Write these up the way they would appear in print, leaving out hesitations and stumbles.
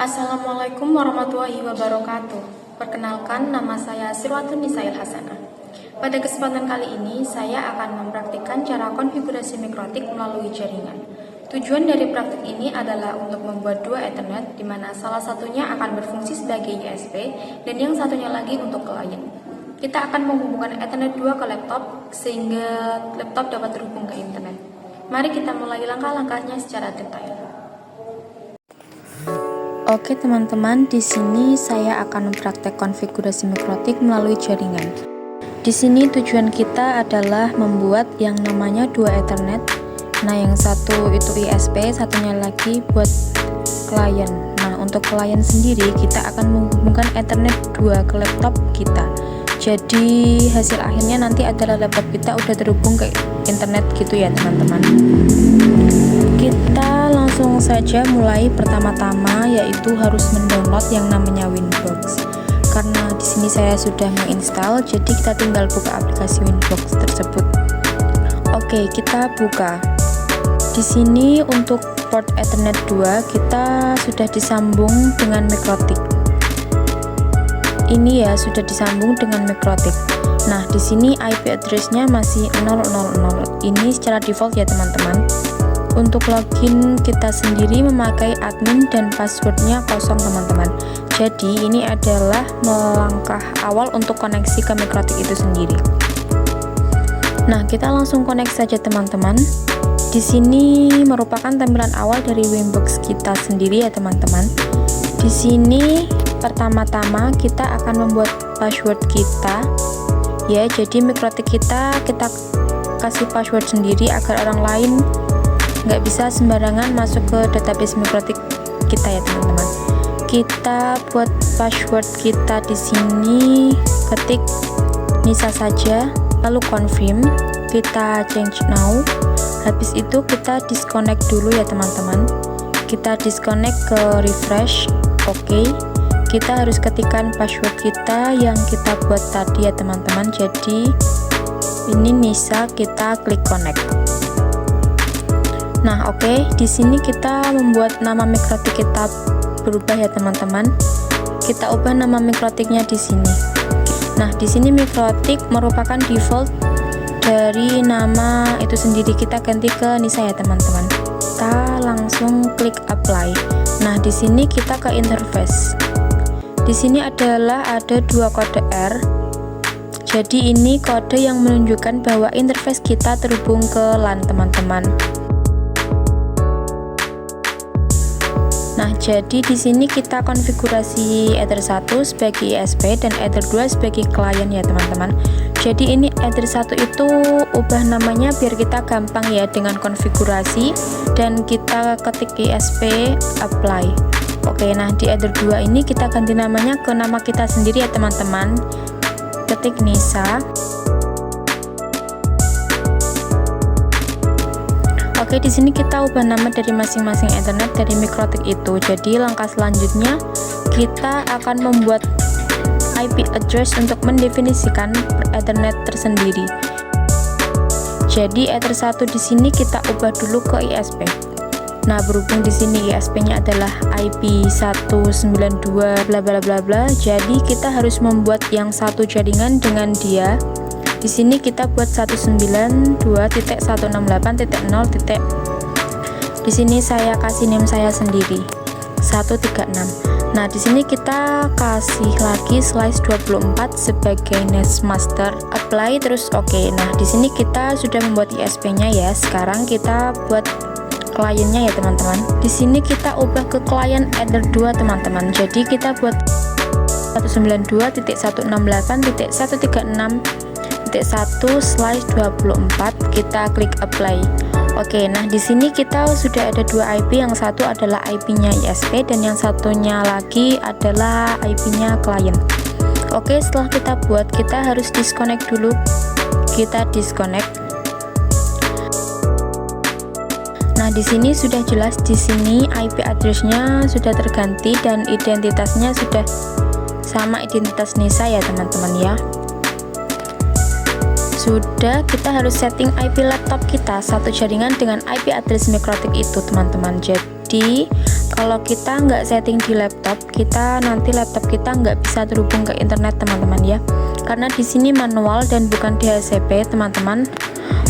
Assalamualaikum warahmatullahi wabarakatuh. Perkenalkan, nama saya Sirwatun Nisail Hasanah. Pada kesempatan kali ini, saya akan mempraktikkan cara konfigurasi mikrotik melalui jaringan. Tujuan dari praktik ini adalah untuk membuat dua Ethernet, di mana salah satunya akan berfungsi sebagai USB dan yang satunya lagi untuk klien. Kita akan menghubungkan Ethernet 2 ke laptop, sehingga laptop dapat terhubung ke internet. Mari kita mulai langkah-langkahnya secara detail. Oke teman-teman, di sini saya akan mempraktek konfigurasi mikrotik melalui jaringan. Di sini tujuan kita adalah membuat yang namanya dua Ethernet. Nah, yang satu itu USB, satunya lagi buat klien. Nah, untuk klien sendiri kita akan menghubungkan Ethernet 2 ke laptop kita. Jadi hasil akhirnya nanti adalah laptop kita udah terhubung ke internet gitu ya teman-teman. Kita langsung saja mulai pertama-tama, yaitu harus mendownload yang namanya Winbox. Karena di sini saya sudah menginstal, jadi kita tinggal buka aplikasi Winbox tersebut. Oke, kita buka. Di sini untuk port Ethernet 2 kita sudah disambung dengan mikrotik. Ini ya sudah disambung dengan mikrotik. Nah, di sini IP address-nya masih 000. Ini secara default ya teman-teman. Untuk login kita sendiri memakai admin dan passwordnya kosong teman-teman. Jadi ini adalah langkah awal untuk koneksi ke mikrotik itu sendiri. Nah, kita langsung connect saja teman-teman. Di sini merupakan tampilan awal dari Winbox kita sendiri ya teman-teman. Di sini pertama-tama kita akan membuat password kita. Ya, jadi mikrotik kita kasih password sendiri agar orang lain nggak bisa sembarangan masuk ke database mikrotik kita ya teman-teman. Kita buat password kita di sini, ketik Nisa saja, lalu confirm, kita change now. Habis itu kita disconnect dulu ya teman-teman. Kita disconnect ke refresh. Oke. Kita harus ketikkan password kita yang kita buat tadi ya teman-teman. Jadi ini Nisa, kita klik connect. Nah, oke, di sini kita membuat nama mikrotik kita berubah ya teman-teman. Kita ubah nama mikrotiknya di sini. Nah, di sini mikrotik merupakan default dari nama itu sendiri, kita ganti ke Nisa ya teman-teman. Kita langsung klik apply. Nah, di sini kita ke interface. Di sini ada dua kode R. Jadi ini kode yang menunjukkan bahwa interface kita terhubung ke LAN teman-teman. Nah, jadi di sini kita konfigurasi Ether 1 sebagai ISP dan Ether 2 sebagai klien ya teman-teman. Jadi ini Ether 1 itu ubah namanya biar kita gampang ya dengan konfigurasi, dan kita ketik ISP apply. Oke, nah di Ether 2 ini kita ganti namanya ke nama kita sendiri ya teman-teman. Ketik Nisa. Oke, di sini kita ubah nama dari masing-masing Ethernet dari mikrotik itu. Jadi langkah selanjutnya kita akan membuat IP address untuk mendefinisikan Ethernet tersendiri. Jadi Ether 1 di sini kita ubah dulu ke ISP. Nah, berhubung di sini ISP-nya adalah IP 192 bla bla bla bla, jadi kita harus membuat yang satu jaringan dengan dia. Di sini kita buat 192.168.0. Di sini saya kasih name saya sendiri 136. Nah, di sini kita kasih lagi slice 24 sebagai nestmaster, apply terus oke. Nah, di sini kita sudah membuat ISP-nya ya. Sekarang kita buat kliennya ya teman-teman. Di sini kita ubah ke klien Ether 2 teman-teman. Jadi kita buat 192.168.136.1/24, kita klik apply. Oke, nah di sini kita sudah ada dua IP, yang satu adalah IP-nya ISP dan yang satunya lagi adalah IP-nya klien. Oke, setelah kita buat, kita harus disconnect dulu. Kita disconnect. Nah, di sini sudah jelas, di sini IP address-nya sudah terganti dan identitasnya sudah sama identitas Nisa ya teman-teman ya. Sudah, kita harus setting IP laptop kita satu jaringan dengan IP address mikrotik itu teman-teman. Jadi Kalau kita nggak setting di laptop, nanti laptop kita nggak bisa terhubung ke internet teman-teman ya, karena di sini manual dan bukan DHCP teman-teman.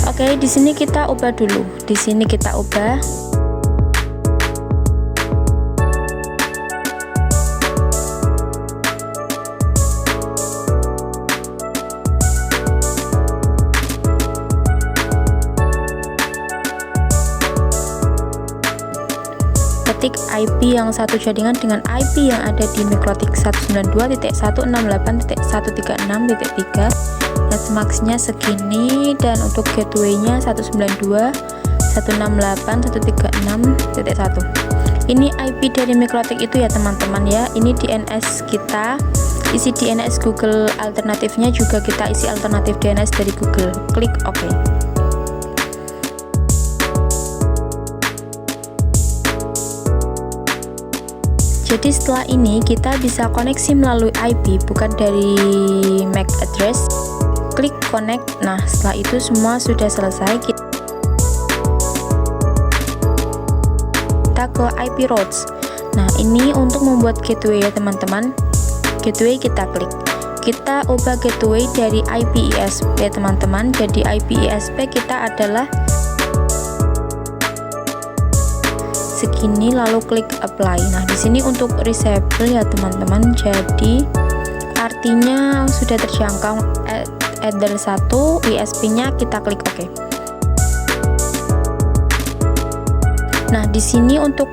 Oke, di sini kita ubah dulu. Di sini kita ubah. Ketik IP yang satu jaringan dengan IP yang ada di Mikrotik 192.168.136.3. Net max-nya segini, dan untuk gateway-nya 192.168.136.1. Ini IP dari Mikrotik itu ya teman-teman ya. Ini DNS kita, isi DNS Google, alternatifnya juga kita isi alternatif DNS dari Google. Klik OK. Jadi setelah ini kita bisa koneksi melalui IP, bukan dari MAC address. Klik connect. Nah, setelah itu semua sudah selesai. Kita ke IP routes. Nah, ini untuk membuat gateway ya teman-teman. Gateway kita klik. Kita ubah gateway dari IP ISP teman-teman. Jadi IP ISP kita adalah segini, lalu klik apply. Nah, di sini untuk reachable ya teman-teman. Jadi artinya sudah terjangkau Ether 1, ISP-nya kita klik OK. Nah, di sini untuk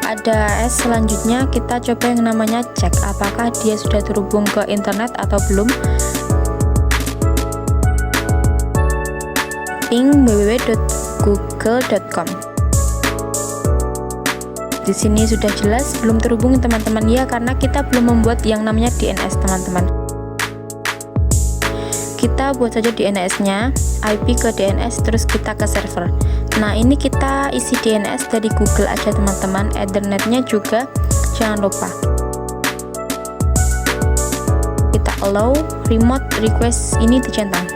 ada selanjutnya kita coba yang namanya cek apakah dia sudah terhubung ke internet atau belum. Ping www.google.com. Di sini sudah jelas belum terhubung teman-teman ya, karena kita belum membuat yang namanya DNS teman-teman. Kita buat saja DNS-nya, IP ke DNS, terus kita ke server. Nah, ini kita isi DNS dari Google aja teman-teman. Ethernet-nya juga jangan lupa. Kita allow remote request, ini dicentang.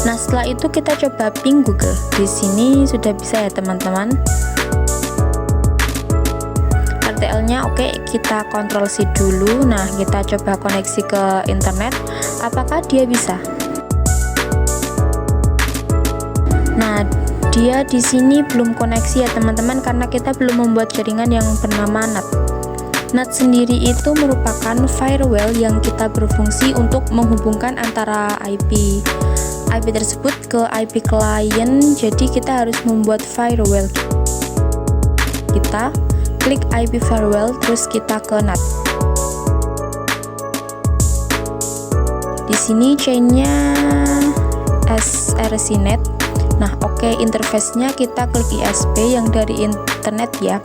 Nah, setelah itu kita coba ping Google. Di sini sudah bisa ya teman-teman. RTL-nya oke, kita kontrol C dulu. Nah, kita coba koneksi ke internet, apakah dia bisa. Nah, dia di sini belum koneksi ya teman-teman, karena kita belum membuat jaringan yang bernama NAT. NAT sendiri itu merupakan firewall yang kita berfungsi untuk menghubungkan antara IP tersebut ke IP klien. Jadi kita harus membuat firewall. Kita klik IP firewall, terus kita ke NAT. Di sini chainnya srcnet. Nah, oke, interface-nya kita klik ISP yang dari internet ya.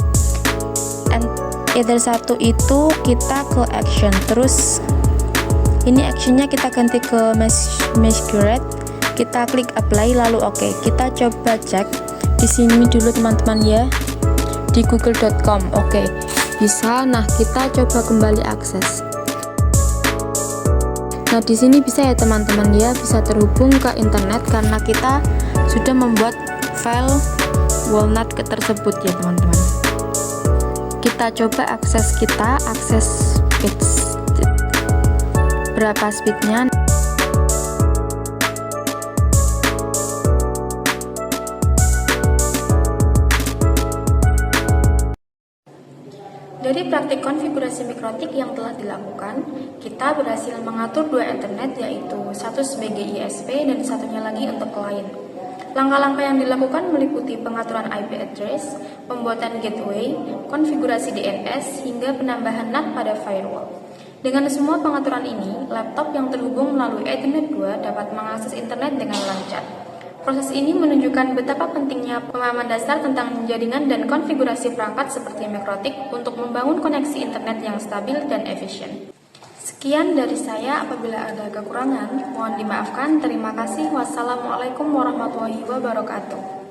Ether 1 itu kita ke action, terus ini actionnya kita ganti ke masquerade. Kita klik apply, lalu oke. Kita coba cek di sini dulu teman-teman ya, di google.com. Oke, bisa. Nah, kita coba kembali akses. Nah, di sini bisa ya teman-teman ya, bisa terhubung ke internet karena kita sudah membuat file walnut tersebut ya teman-teman. Kita coba akses, akses speed. Berapa speednya? Dari praktik konfigurasi Mikrotik yang telah dilakukan, kita berhasil mengatur dua internet, yaitu satu sebagai ISP dan satunya lagi untuk klien. Langkah-langkah yang dilakukan meliputi pengaturan IP address, pembuatan gateway, konfigurasi DNS, hingga penambahan NAT pada firewall. Dengan semua pengaturan ini, laptop yang terhubung melalui Ethernet 2 dapat mengakses internet dengan lancar. Proses ini menunjukkan betapa pentingnya pemahaman dasar tentang jaringan dan konfigurasi perangkat seperti Mikrotik untuk membangun koneksi internet yang stabil dan efisien. Sekian dari saya, apabila ada kekurangan, mohon dimaafkan. Terima kasih. Wassalamualaikum warahmatullahi wabarakatuh.